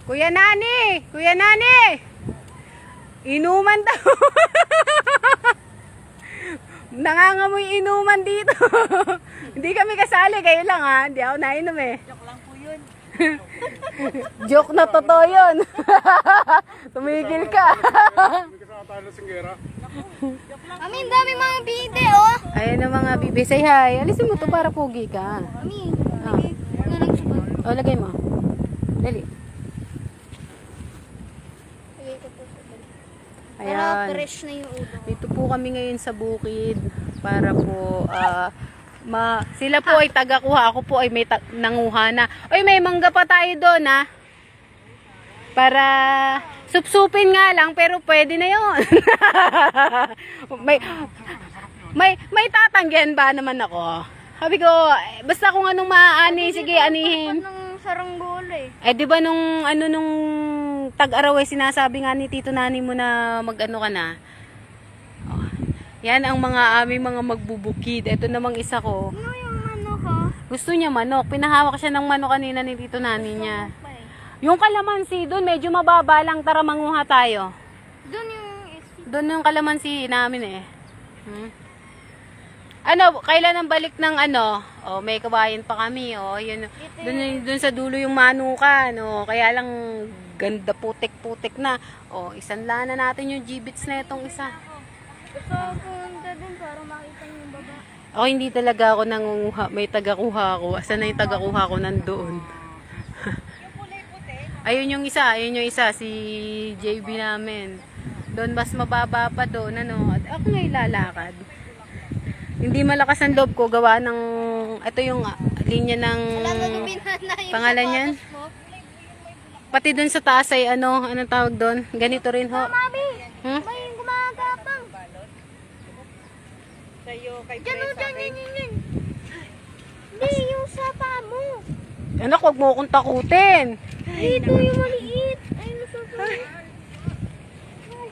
Kuya Nani! Kuya Nani! Inuman daw. Nangangamoy inuman dito. Hindi kami kasali, kayo lang ha. Hindi ako nainom eh. Joke lang po yun. Joke na totoo yun. Tumigil ka. Hindi kasama tayo ng singgera. Mami, ang dami mga bide, oh. Ayan na mga bibi. Say hi. Alisin mo to para pogi ka. Mami, Ah. ano lang siya ba? O, lagay mo. Dali. Lagay ko po sa balik. Para Ayan. fresh na yung ulo. Dito po kami ngayon sa bukid para po sila po ay taga-kuha, ako po ay may nanguha na. Oy, may mangga pa tayo doon ha. Para supsupin nga lang pero pwede na 'yon. may tatanggihan ba naman ako? Sabi ko, basta kung anong maaani, sige anihin. Ng saranggola eh. Eh di ba nung tag-araw eh, sinasabi nga ni Tito Nani mo na mag-ano ka na. Oh, yan ang mga aming mga magbubukid. Ito namang isa ko. Ano yung ano ko? Gusto niya manok. Pinahawak siya ng manok kanina ni Tito Nani niya. Pa eh. Yung kalamansi doon, medyo mababa lang. Tara manguha tayo. Doon yung Doon yung kalamansi namin eh. Ano, kailan ang balik ng ano? Oh, may kabayan pa kami, oh. Yun, doon sa dulo yung manukan, oh. Kaya lang ganda putik-putik na. Oh, isanla na natin yung G-bits na itong isa. Gusto ko punta dun para makita niyo yung baba. Ako hindi talaga ako nangunguha, may taga-kuha ako. Asan na yung taga-kuha ko nandoon? Ayun yung isa, si JB namin. Doon mas mababa pa doon, ano. At ako nga ilalakad. Hindi malakas ang loob ko gawa ng ito yung linya ng Alam mo, binana yung pangalan yan. sapatos mo. Pati doon sa taas ay anong tawag doon? Ganito rin ho. Mami, Hmm? ba yung gumagapang? Sa'yo, kay Diyan o, Presa, dyan, yan. Hindi, yung sapa mo. Anak, huwag mo akong takutin. Dito yung maliit. Ay, nasusunod.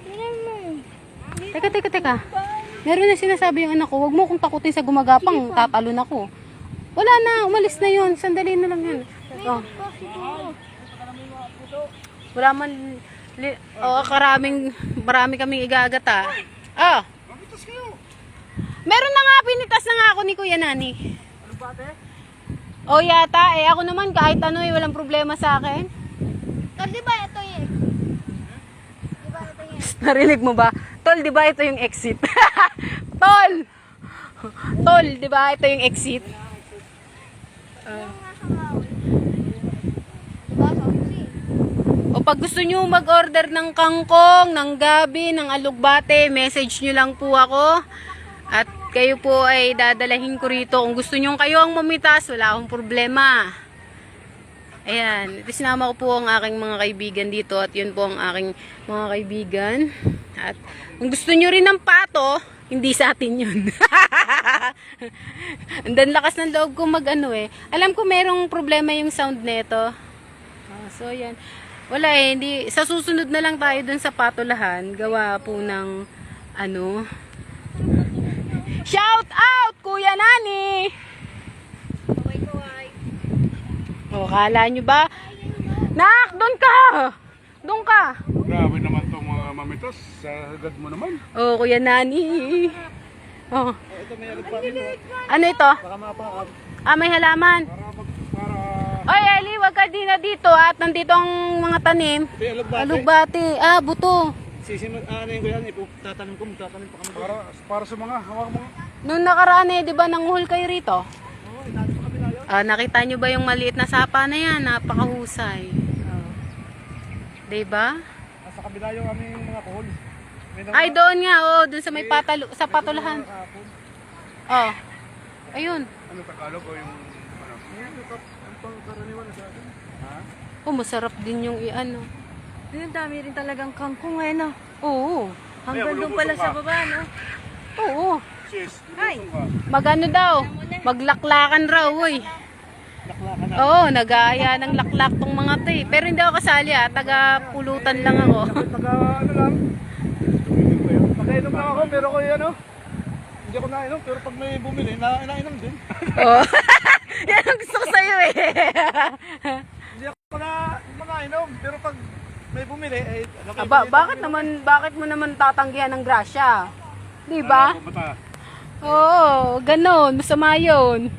Tingnan mo. Teka. Meron na sinasabi yung anak ko, huwag mo akong takutin sa gumagapang, tatalon ako. Wala na, umalis na yun. Sandali na lang yun. Oh. Wala man, marami kaming igagata. Ah. Mabitas kayo. Meron na nga, pinitas na nga ako ni Kuya Nani. Ano ba, te? O yata, ako naman kahit ano walang problema sa akin. Tol, di ba ito yung Di ba ito yung Narinig mo ba? Tol, di ba ito yung exit? Tol! Tol, di ba ito yung exit? Diba, Foxy? O pag gusto nyo mag-order ng kangkong, ng gabi, ng alugbate, message nyo lang po ako. At kayo po ay dadalahin ko rito. Kung gusto nyo kayo ang mamitas, wala akong problema. Ayan, sinama ko po ang aking mga kaibigan dito at yun po ang aking mga kaibigan. At kung gusto nyo rin ng pato, hindi sa atin yun. Andan lakas ng loob ko mag-ano eh. Alam ko merong problema yung sound nito. So yan. Wala eh, hindi. Sa susunod na lang tayo dun sa patulahan. Gawa po ng ano. Shout out, Kuya Nani! Kaway-kaway. O, kala nyo ba? Nak, doon ka! Doon ka! Grabe naman itong mga mamitas. Sa agad mo naman. O, Kuya Nani. Oh. Ito may agad pa rin. Ano ito? Baka mapakap. Ah, may halaman. Para... Oy, Eli, wag ka din na dito at nandito ang mga tanim. May alugbate. Alugbate. Ah, buto. Sisimod, ano yung yan, tatanim ko pa kami. Para sa mga, hawak mga. Noong nakaraan eh, di ba nanguhol kayo rito? Oo, inalit pa kami na yun. Ah, nakita nyo ba yung maliit na sapa na yan? Napakahusay. Di ba? Nasa kabila yung aming mga kuhol. Ay, doon nga, oh, doon sa may sa patulahan. Oh. Ayun. Ano Tagalog o yung ano? Ang pangkaraniwan sa atin. Ha? Oh, masarap din yung i-ano. Ang dami rin talagang kangkong eh, no? Oo. Hanggang doon pala sa baba, no? Oo. Sis, Ay. lumusong ka. Magano daw? Maglaklakan raw, uy. Laklakan na. Oo, nag-aaya ng laklak tong mga to eh. Pero hindi ako kasali taga-pulutan lang ako. Taga ano lang. Pagkainom lang ako, pero ko ano. Hindi ako nainom, pero pag may bumili, nainom din. Oo. Yan ang gusto ko sa'yo eh. Hindi ako na mga mainom. Pero pag may bumili, eh, ano kayo Aba, bumili? bakit mo naman tatanggihan ng grasya? Di ba? Ano, kumata? Oo, ganon. Masama yun.